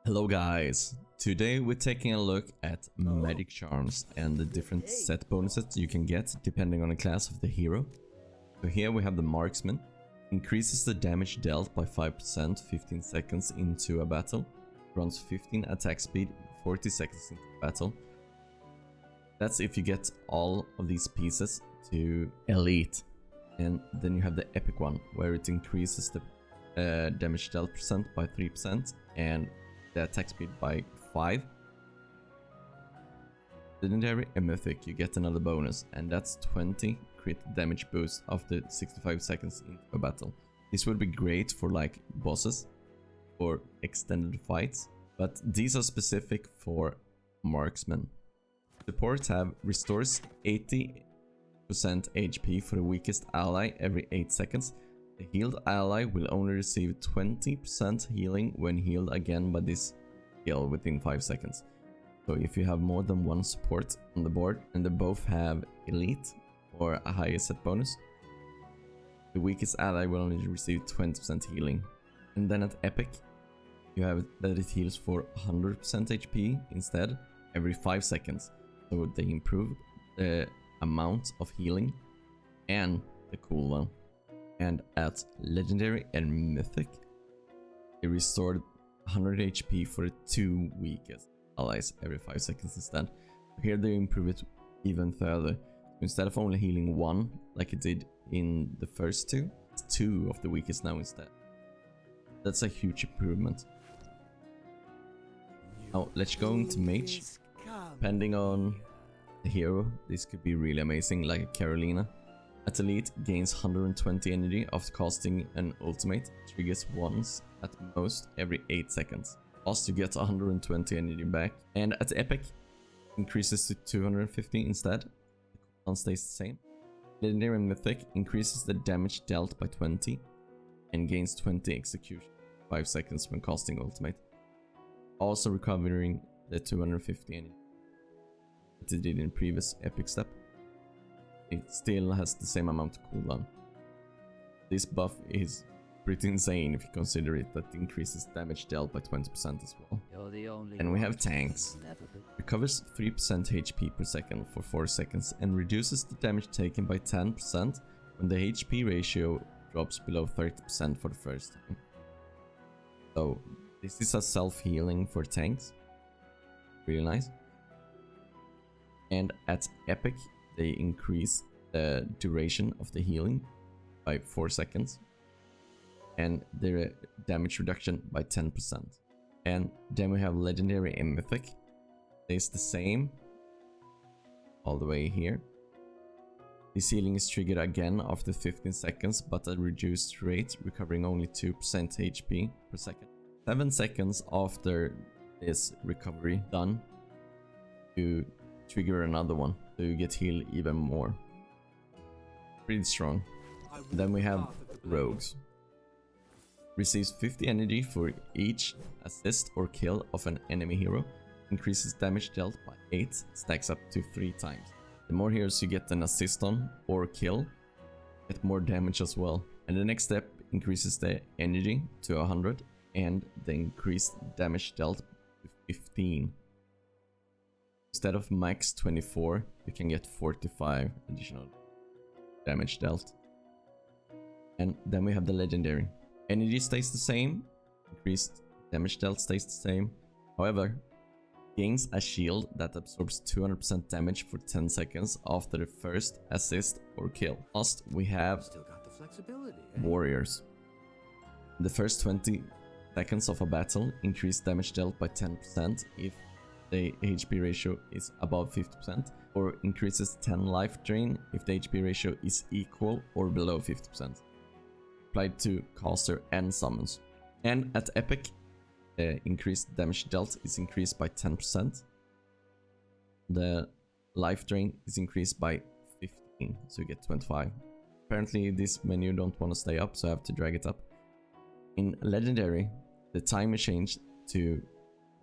Hello guys, today we're taking a look at magic charms and the different set bonuses you can get depending on the class of the hero. So here we have the Marksman, increases the damage dealt by 5% 15 seconds into a battle, runs 15 attack speed 40 seconds into battle. That's if you get all of these pieces to elite. And then you have the epic one where it increases the damage dealt percent by 3% and the attack speed by 5. Legendary and mythic, you get another bonus, and that's 20 crit damage boost after 65 seconds into a battle. This would be great for like bosses or extended fights, but these are specific for Marksman. Supports have restores 80% HP for the weakest ally every 8 seconds. The healed ally will only receive 20% healing when healed again by this skill within 5 seconds. So if you have more than one support on the board and they both have elite or a higher set bonus, the weakest ally will only receive 20% healing. And then at epic, you have that it heals for 100% HP instead every 5 seconds. So they improve the amount of healing and the cooldown. And at legendary and mythic, they restored 100 HP for the 2 weakest allies every 5 seconds instead. Here they improve it even further. Instead of only healing 1 like it did in the first 2, it's 2 of the weakest now instead. That's a huge improvement. Now let's go into Mage. Depending on the hero, this could be really amazing, like Carolina. At elite, gains 120 energy after casting an ultimate, triggers once at most every 8 seconds. Also, you get 120 energy back. And at epic, increases to 250 instead. The cooldown stays the same. Legendary and mythic increases the damage dealt by 20 and gains 20 execution 5 seconds when casting ultimate. Also recovering the 250 energy that it did in previous epic step. It still has the same amount of cooldown. This buff is pretty insane if you consider it, that increases damage dealt by 20% as well. And we have tanks. Recovers 3% HP per second for 4 seconds and reduces the damage taken by 10% when the HP ratio drops below 30% for the first time. So this is a self-healing for tanks. Really nice. And at epic, they increase the duration of the healing by 4 seconds and their damage reduction by 10%. And then we have legendary and mythic. Stays the same all the way here. This healing is triggered again after 15 seconds but at a reduced rate, recovering only 2% HP per second. 7 seconds after this recovery done, you trigger another one, so you get healed even more. Pretty strong. Then we have rogues. Receives 50 energy for each assist or kill of an enemy hero. Increases damage dealt by 8, stacks up to 3 times. The more heroes you get an assist on or kill, get more damage as well. And the next step increases the energy to 100 and the increased damage dealt to 15. Instead of max 24, you can get 45 additional damage dealt. And then we have the legendary. Energy stays the same, increased damage dealt stays the same. However, gains a shield that absorbs 200% damage for 10 seconds after the first assist or kill. Last, we have warriors. The first 20 seconds of a battle increase damage dealt by 10% if the HP ratio is above 50%, or increases 10 life drain if the HP ratio is equal or below 50%. Applied to caster and summons. And at epic, increased damage dealt is increased by 10%. The life drain is increased by 15, so you get 25. Apparently this menu don't want to stay up, so I have to drag it up. In legendary, the time is changed to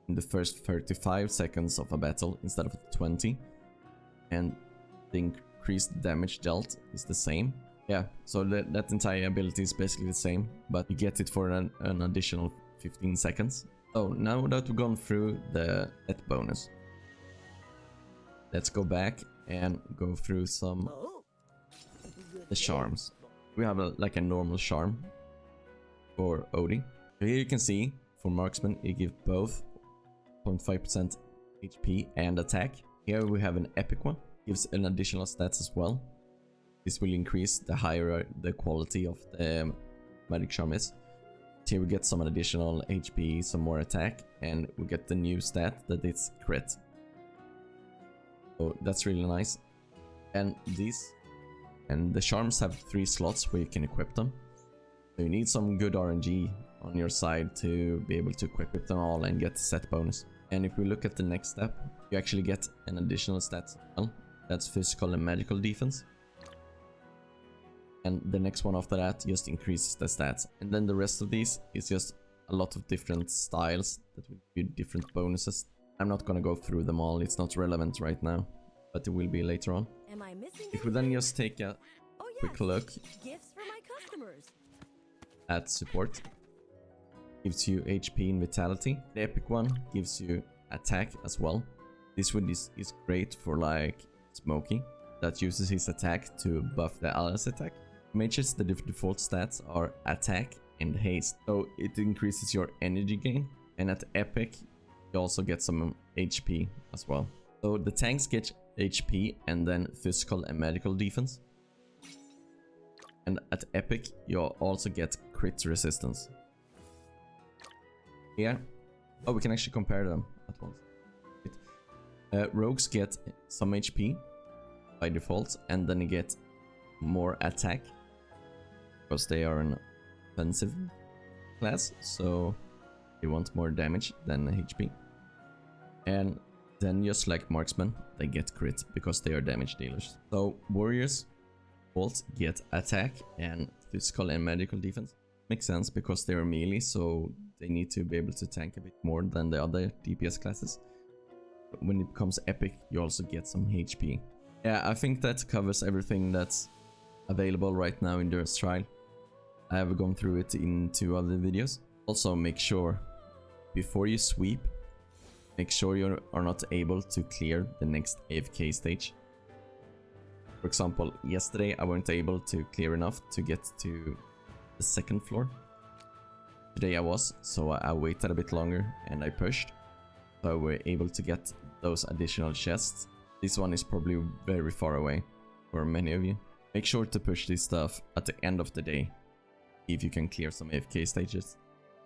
in the first 35 seconds of a battle instead of 20, and the increased damage dealt is the same. Yeah, so that entire ability is basically the same, but you get it for an additional 15 seconds. So now that we've gone through the set bonus, let's go back and go through some the charms. We have like a normal charm for Odie. So here you can see for Marksman it gives both 0.5% HP and attack. Here we have an epic one, gives an additional stats as well. This will increase the higher the quality of the magic charm is. Here we get some additional HP, some more attack, and we get the new stat that it's crit. So that's really nice. And the charms have 3 slots where you can equip them. So you need some good RNG on your side to be able to equip them all and get the set bonus. And if we look at the next step, you actually get an additional stat as well. That's physical and magical defense. And the next one after that just increases the stats. And then the rest of these is just a lot of different styles that will give you different bonuses. I'm not gonna go through them all, it's not relevant right now, but it will be later on. If we then just take a quick look at support, gives you HP and vitality. The epic one gives you attack as well. This one is great for like Smokey, that uses his attack to buff the allies attack. Mages, the default stats are attack and haste, so it increases your energy gain, and at epic you also get some HP as well. So the tanks get HP and then physical and magical defense, and at epic you also get crit resistance. Here, oh, we can actually compare them at once. Rogues get some HP by default, and then you get more attack because they are an offensive class, so they want more damage than HP. And then just like Marksman, they get crit because they are damage dealers. So warriors both get attack and physical and magical defense. Makes sense because they are melee, so they need to be able to tank a bit more than the other DPS classes. But when it becomes epic, you also get some HP. Yeah, I think that covers everything that's available right now in Dura's trial. I have gone through it in 2 other videos. Also, make sure before you sweep, make sure you are not able to clear the next AFK stage. For example, yesterday I weren't able to clear enough to get to the 2nd floor. Today I was, so I waited a bit longer and I pushed. So I were able to get those additional chests. This one is probably very far away for many of you. Make sure to push this stuff at the end of the day, if you can clear some AFK stages.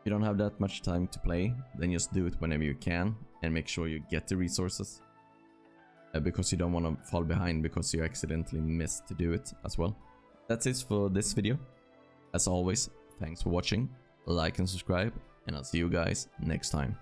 If you don't have that much time to play, then just do it whenever you can and make sure you get the resources. Because you don't want to fall behind because you accidentally missed to do it as well. That's it for this video. As always, thanks for watching, like and subscribe, and I'll see you guys next time.